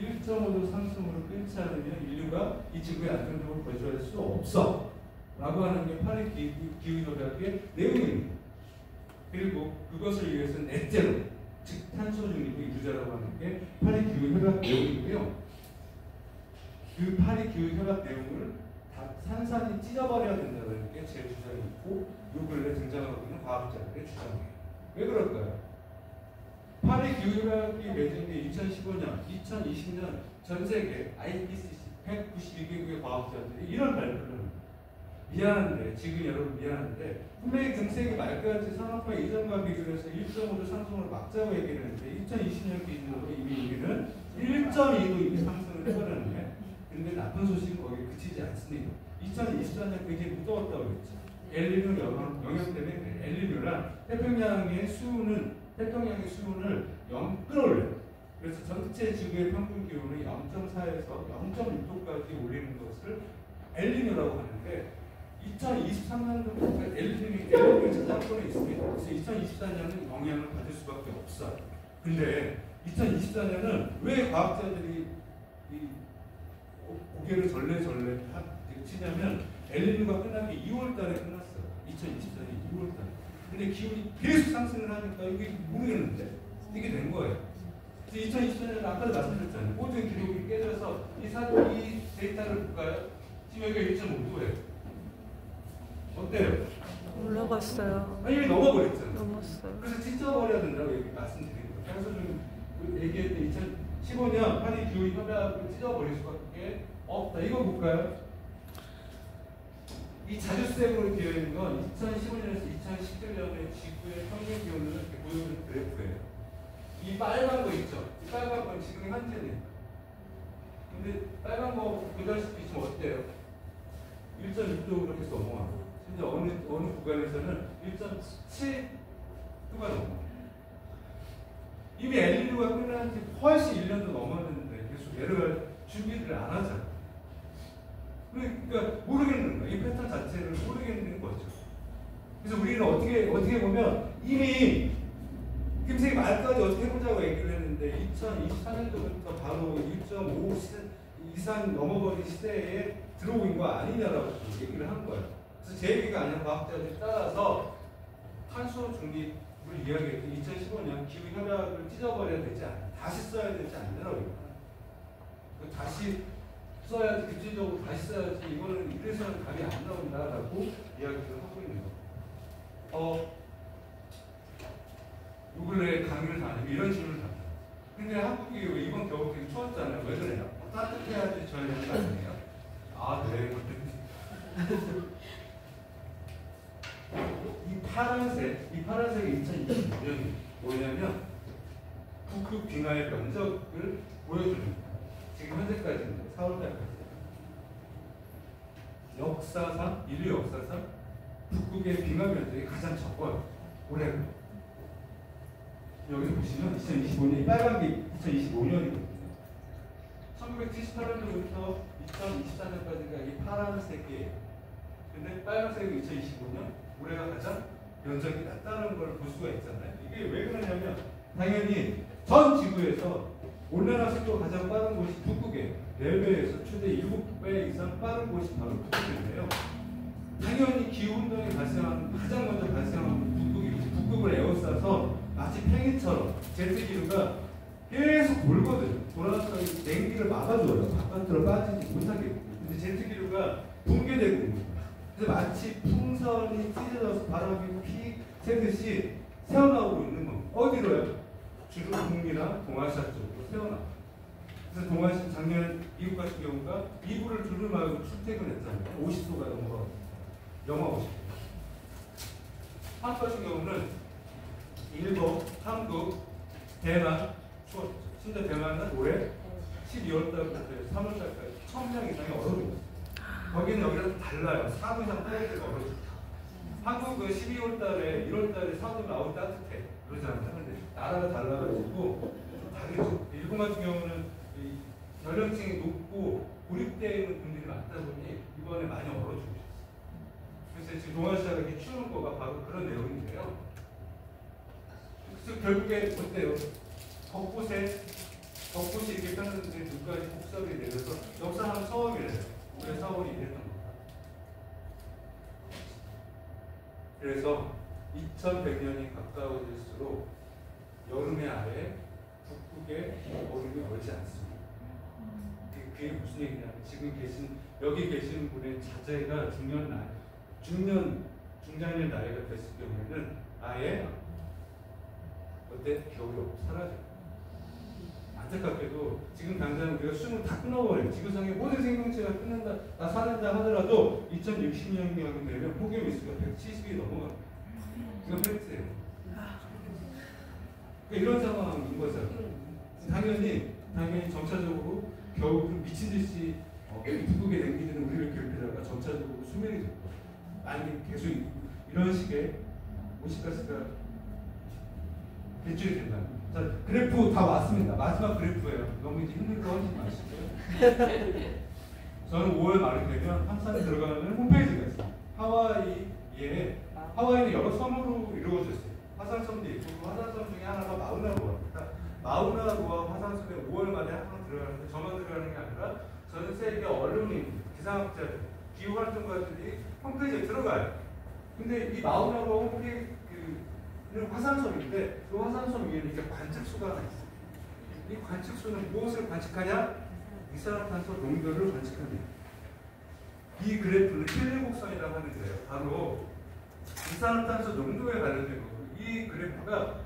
1.5도 상승으로 끊지 않으면 인류가 이 지구에 안정적으로 거주할 수 없어 라고 하는 게 파리 기후협약의 내용입니다. 그리고 그것을 위해서 넷째로, 즉 탄소 중립 유지라고 하는 게 파리 기후협약 내용이고요. 그 파리 기후협약 내용을 다 산산이 찢어버려야 된다는 게 제 주장이 있고, 요 근래 등장하고 있는 과학자들의 주장이에요. 왜 그럴까요? 파리 기후협약이 맺은 게 2015년, 2020년 전 세계 IPCC 192개국의 과학자들이 이런 발표를 합니다. 미안한데, 지금 여러분 미안한데, 분명히 금세기 말까지 산업화 이전과 비교해서 1.5도 상승을 막자고 얘기를 했는데 2020년 기준으로 이미 우리는 1.2도 이미 상승을 해버렸는데, 근데 나쁜 소식은 거기에 그치지 않습니다. 2024년 굉장히 무더웠다고 했죠. 엘니뇨 영향 때문에 그래요. 엘니뇨랑 태평양의 수온을 0 끌어올려요. 그래서 전체 지구의 평균 기온을 0.4에서 0.6도까지 올리는 것을 엘니뇨라고 하는데, 2023년도부터 엘니뇨 저작권이 있습니다. 그래서 2024년은 영향을 받을 수밖에 없어요. 근데 2024년은 왜 과학자들이 고개를 절레절레 치냐면, 엘니뇨가 끝난 게 2월달에 끝났어요. 2024년 2월달에. 근데 기온이 계속 상승을 하니까 이게 모르겠는데 이게 된 거예요. 2024년 아까도 말씀드렸잖아요. 모든 기록이 깨져서 이 데이터를 볼까요? 지금 여기가 1.5도예요. 어때요? 올라갔어요. 아니, 이미 넘어버렸잖아요. 넘었어요. 그래서 찢어버려야 된다고 얘기 말씀드린 거예요. 그래서 좀 얘기할 때 2015년 파리 기후 협약을 찢어버릴 수밖에 없다. 이거 볼까요? 이 자주색으로 되어 있는 건 2015년에서 2017년의 지구의 평균 기온을 이렇게 보여주는 그래프예요. 이 빨간 거 있죠? 이 빨간 건 지금 현재네요. 근데 빨간 거 보다시피 지금 어때요? 1.6도로 계속 넘어가고, 심지어 어느 구간에서는 1.7도가 넘어가요. 이미 엘니뇨가 끝난 지 훨씬 1년도 넘었는데 계속 내려갈 준비를 안 하잖아요. 그러니까 모르겠는 거예요. 이 패턴 자체를 모르겠는 거죠. 그래서 우리는 어떻게 보면 이미 금세기 말까지 어떻게 해보자고 얘기를 했는데 2024년도부터 바로 1.5 이상 넘어버린 시대에 들어온 거 아니냐라고 얘기를 한 거예요. 그래서 제 얘기가 아니라 과학자들이 따라서 탄소 중립을 이야기했던 2015년 기후협약을 찢어버려야 되지 않나, 다시 써야 되지 않느라고 얘기해요. 다시 써야지, 구체적으로 다시 써야지, 이거는 이래서는 답이 안 나온다라고 이야기를 하고 있는 거예요. 요 근래 강의를 다니면 이런 질문을 합니다. 근데 한국이 이번 겨울 되게 추웠잖아요. 왜 그래요? 따뜻해야지 져야 되는 거 아니에요? 아, 네. 이 파란색이 2026년이 뭐냐면 북극 빙하의 면적을 보여주는 거예요. 지금 현재까지는 4월달까지. 인류 역사상 북극의 빙하 면적이 가장 적어요. 올해. 여기서 보시면 2025년, 빨간 게 2025년이거든요. 1978년도부터 2024년까지가 이 파란색이에요. 근데 빨간색이 2025년, 올해가 가장 면적이 낮다는 걸 볼 수가 있잖아요. 이게 왜 그러냐면, 당연히 전 지구에서 온난화 속도가 가장 빠른 곳이 북극이에요. 4배에서 최대 7배 이상 빠른 곳이 바로 북극인데요. 당연히 기후운동이 가장 먼저 발생하는 북극이고, 북극을 에워싸서 마치 팽이처럼 제트기류가 계속 돌거든요. 돌아서 냉기를 막아줘요. 바깥으로 빠지지 못하게. 근데 제트기류가 붕괴되고 있는 거예요. 그래서 마치 풍선이 찢어져서 바람이 피 새듯이 새어나오고 있는 겁니다. 어디로요? 주로 북미나 동아시아 쪽으로 새어나와요. 그래서 동아시아, 작년 미국 같은 경우가 이불을 두루마고 출퇴근했잖아요. 50도가 넘어가고 영하 50도. 한국 같은 경우는 일본, 한국, 대만 추웠죠. 심지어 대만은 올해 12월달부터 3월달까지 1000명 이상이 얼어죽었어요. 거기는 여기랑 달라요. 4도 이상 떨어질 때가 얼어죽어요. 한국은 12월달에 1월달에 4도 나오고 따뜻해. 그러잖아요. 근데 나라가 달라가지고 좀 다르죠. 일본 같은 경우는 연령층이 높고 고립되어 있는 분들이 많다 보니 이번에 많이 얼어죽으셨어요. 그래서 지금 동아시아가 이렇게 추운 거가 바로 그런 내용인데요. 그래서 결국에 어때요? 곳곳에 벚꽃이 이렇게 폈는데 눈까지 폭설이 내려서 역사상 처음이래요. 올해 4월 1일 했던 겁니다. 그래서 2100년이 가까워질수록 여름의 아래 북극의 얼음이 얼지 않습니다. 그게 무슨 얘기냐면 지금 여기 계시는 분의 자제가 중장년 나이가 됐을 경우에는 아예 그때 겨울이 사라져요. 안타깝게도 지금 당장 우리가 숨을 다 끊어버려요. 지구상의 모든 생명체가 끊는다, 다 사는다 하더라도 2060년경이 되면 폭염 일수가 170이 넘어갑니다. 이건 팩트예요. 그러니까 이런 상황인 거죠. 당연히 점차적으로 겨울 미친 듯이 북극에 냉기들은 우리를 괴롭히다가 점차적으로 수면이 될 거예요. 만약에 계속 이런 식의 온실가스가 배출이 된다면. 자, 그래프 다 왔습니다. 마지막 그래프예요. 너무 이제 힘든 거 하지 마시고요. 저는 5월 말이 되면 항상 들어가는 홈페이지가 있어요. 하와이는 여러 섬으로 이루어져 있어요. 화산섬도 있고 그 화산섬 중에 하나가 마우나로아입니다. 마우나로아 화산섬에 5월 말에 항상 들어가는데 저만 들어가는 게 아니라 전 세계 언론인, 기상학자들, 기후활동가들이 홈페이지에 들어가요. 근데 이 마우나로아 홈페이지 화산섬인데 그 화산섬 위에는 이렇게 관측소가 하나 있어요. 이 관측소는 무엇을 관측하냐? 이산화탄소 농도를 관측합니다. 이 그래프는 킬링곡선이라고 하는데요. 바로 이산화탄소 농도에 관련된 거고 이 그래프가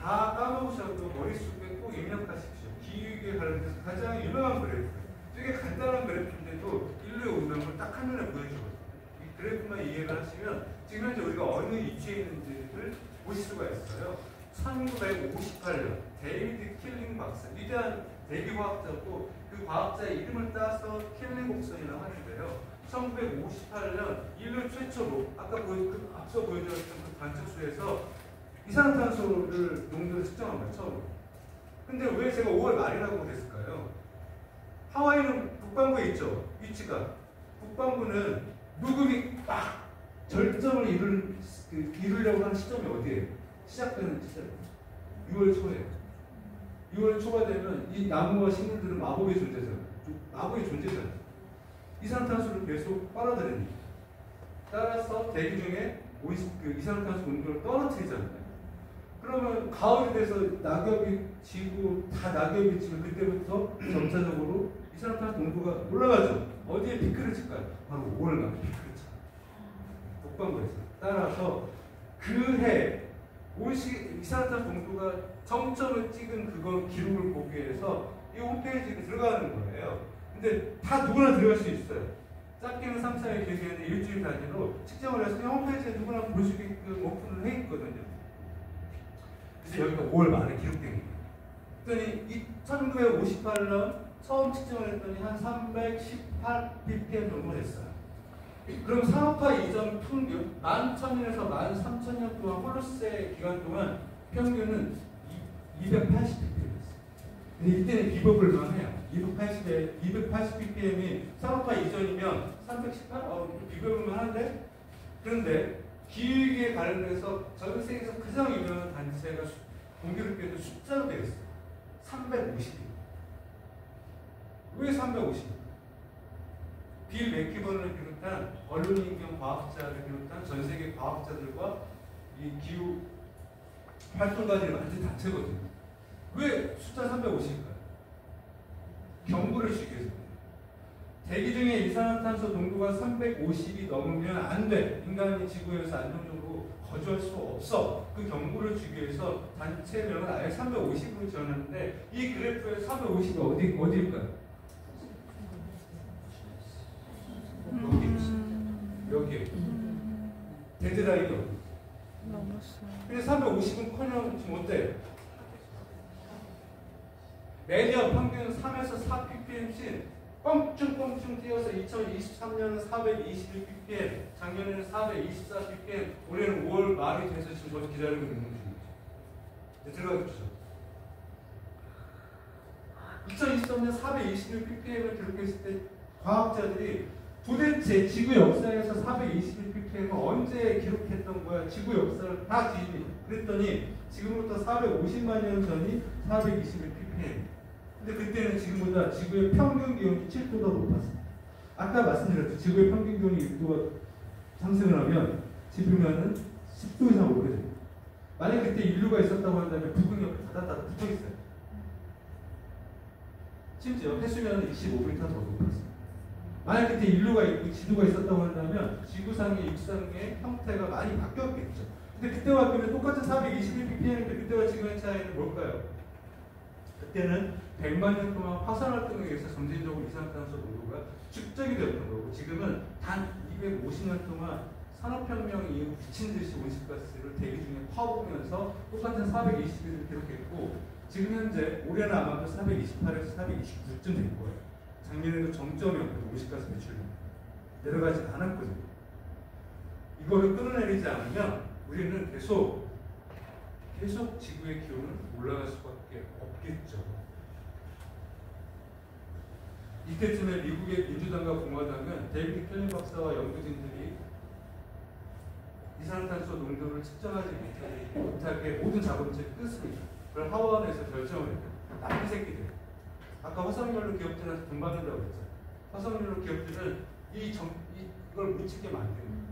다 까먹으셔도 머릿속에 꼭 입력하십시오. 기후에 관련돼서 가장 유명한 그래프예요. 되게 간단한 그래프인데도 인류의 운명을 딱 한눈에 보여주거든요. 이 그래프만 이해를 하시면 지금 현재 우리가 어느 위치에 있는지를 보실 수가 있어요. 1958년 데이비드 킬링 박사, 위대한 대기과학자고 그 과학자의 이름을 따서 킬링 곡선이라고 하는데요. 1958년 인류 최초로 아까 앞서 보여드렸던 그 관측소에서 이산화탄소를 농도를 측정한 거예요. 처음으로. 근데 왜 제가 5월 말이라고 그랬을까요? 하와이는 북반구에 있죠. 위치가. 북반구는 무급이 막 절정을 이루려고 하는 시점이 어디예요? 시작되는 시점. 6월 초예요. 6월 초가 되면 이 나무와 식물들은 마법의 존재잖아요. 마법의 존재잖아요. 이산화탄소를 계속 빨아들입니다. 따라서 대기 중에 이산화탄소 농도를 떨어뜨리잖아요. 그러면 가을이 돼서 낙엽이 지고 다 낙엽이 지면 그때부터 점차적으로 이산화탄소 농도가 올라가죠. 어디에 피크를 칠까요? 바로 5월 말에 피크를 쳐요. 북반구에서. 따라서 그 해 이산화탄소 농도가 정점을 찍은 그거 기록을 보기 위해서 이 홈페이지에 들어가는 거예요. 근데 다 누구나 들어갈 수 있어요. 짧게는 3, 4일, 길게는 일주일 단위로 측정을 해서 홈페이지에 누구나 볼 수 있게끔 오픈을 해 있거든요. 그래서 여기가 5월 말에 기록된 거예요. 그랬더니 1958년 처음 측정을 했더니 한 318 ppm 정도 됐어요. 그럼 산업화 이전 평균 11,000년에서 13,000년 동안 홀로세 기간 동안 평균은 280 ppm이었어요. 근데 이때는 비교볼만해요. 280 ppm이 산업화 이전이면 318? 비교볼만 한데? 그런데 기후위기에 관련돼서 전 세계에서 가장 유명한 단체가 공교롭게도 숫자로 되어 있어요. 350. 왜 350? 빌 맥키번을 비롯한 언론인 겸 과학자를 비롯한 전 세계 과학자들과 이 기후 활동가들이 만든 단체거든요. 왜 숫자 350일까요? 경고를 주기 위해서. 대기 중에 이산화탄소 농도가 350이 넘으면 안 돼. 인간이 지구에서 안정적으로 거주할 수 없어. 그 경고를 주기 위해서 단체명을 아예 350으로 지어놨는데 이 그래프에 350이 어디일까요? 여기. 데드라인이 어디? 근데 350은 커녕 지금 어때요? 매년 평균 3에서 4 ppm씩 뻥충뻥충 뛰어서 2023년은 421 ppm, 작년에는 424 ppm, 올해는 5월 말이 돼서 지금 저도 기다리고 있는 중이죠. 이제 들어가 주죠. 2023년 421 ppm을 기록했을 때 과학자들이 도대체 지구 역사에서 421 ppm은 언제 기록했던 거야? 지구 역사를 다 뒤집니. 그랬더니 지금부터 450만 년 전이 421 ppm. 근데 그때는 지금보다 지구의 평균 기온이 7도 더 높았습니다. 아까 말씀드렸죠. 지구의 평균 기온이 6도가 상승을 하면 지표면은 10도 이상 오르게 됩니다. 만약 그때 인류가 있었다고 한다면 북극 옆에 다다다다 붙어 있어요. 심지어 해수면은 25m 더 높았습니다. 만약 그때 인류가 있고 지도가 있었다고 한다면 지구상의 육상의 형태가 많이 바뀌었겠죠. 근데 그때와 비하면 똑같은 421ppm인데 그때와 지금의 차이는 뭘까요? 그때는 100만 년 동안 화산 활동에 의해서 점진적으로 이산화탄소 농도가 축적이 되었던 거고 지금은 단 250년 동안 산업혁명 이후 미친 듯이 온실가스를 대기 중에 퍼부으면서 똑같은 421을 기록했고 지금 현재 올해는 아마도 428에서 429쯤 될 거예요. 작년에도 정점이었고 온실가스 배출량 내려가지 않았거든요. 이거를 끌어내리지 않으면 우리는 계속 지구의 기온은 올라갈 수밖에 없겠죠. 이때쯤에 미국의 민주당과 공화당은 데이비드 켈리 박사와 연구진들이 이산화탄소 농도를 측정하지 못하게 모든 작업체를 끊습니다. 그걸 하원에서 결정을 해요. 나쁜 새끼들. 아까 화석연료 기업들한테 돈 받는다고 했죠. 화석연료 기업들은 이걸 못 찍게 만듭니다.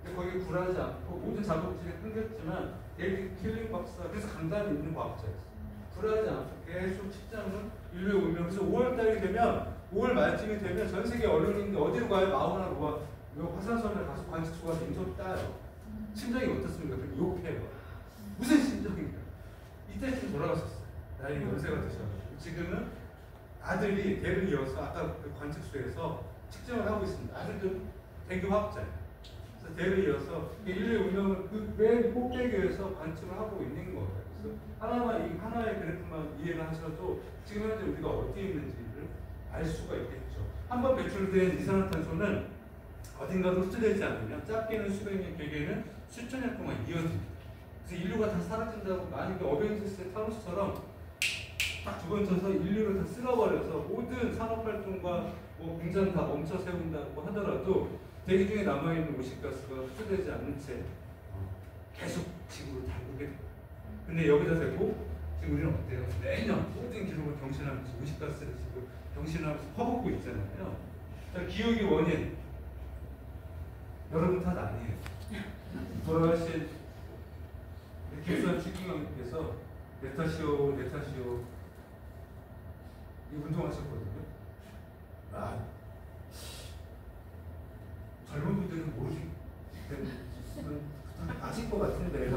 근데 거기에 굴하지 않고 모든 작업체를 끊겼지만 데이비드 켈리 박사 그래서 강단이 있는 과학자였어요. 굴하지 않고 계속 측정을 인류에 오면 그래서 5월달이 되면 5월 말쯤이 되면 전 세계 언론인들 어디로 가요? 마우나 로아 화산선을 가서 관측소 가서 인터뷰 따요. 심정이 어떻습니까? 그럼 욕해요. 무슨 심정입니까? 이때쯤 돌아갔었어요. 나이 연세가 드셔가지고 지금은 아들이 대를 이어서 아까 그 관측소에서 측정을 하고 있습니다. 아들도 대규 화학자예요. 그래서 대를 이어서 인류의 운명을 그 맨 꼭대기에서 관측을 하고 있는 거예요. 그래서 하나의 그래프만 이해를 하셔도 지금 현재 우리가 어디에 있는지를 알 수가 있겠죠. 한번 배출된 이산화탄소는 어딘가로 흡수되지 않으면 짧게는 수백 년, 길게는 수천 년 동안 이어집니다. 그래서 인류가 다 사라진다고 만약에 어벤져스의 타노스처럼 딱 두 번 쳐서 인류를 다 쓸어버려서 모든 산업활동과 뭐 공장 다 멈춰 세운다고 하더라도 대기 중에 남아있는 온실가스가 흡수되지 않는 채 계속 지구를 달구게 됩니다. 근데 여기다 대고 지금 우리는 어때요? 매년 모든 기록을 경신하면서 온실가스를 지금 경신하면서 퍼붓고 있잖아요. 기후의 원인 여러분 탓 아니에요. 돌아가신 김수환 추기경님께서 내 탓이요 이 운동하셨거든요. 젊은 분들은 모르시겠는 아실 것 같은데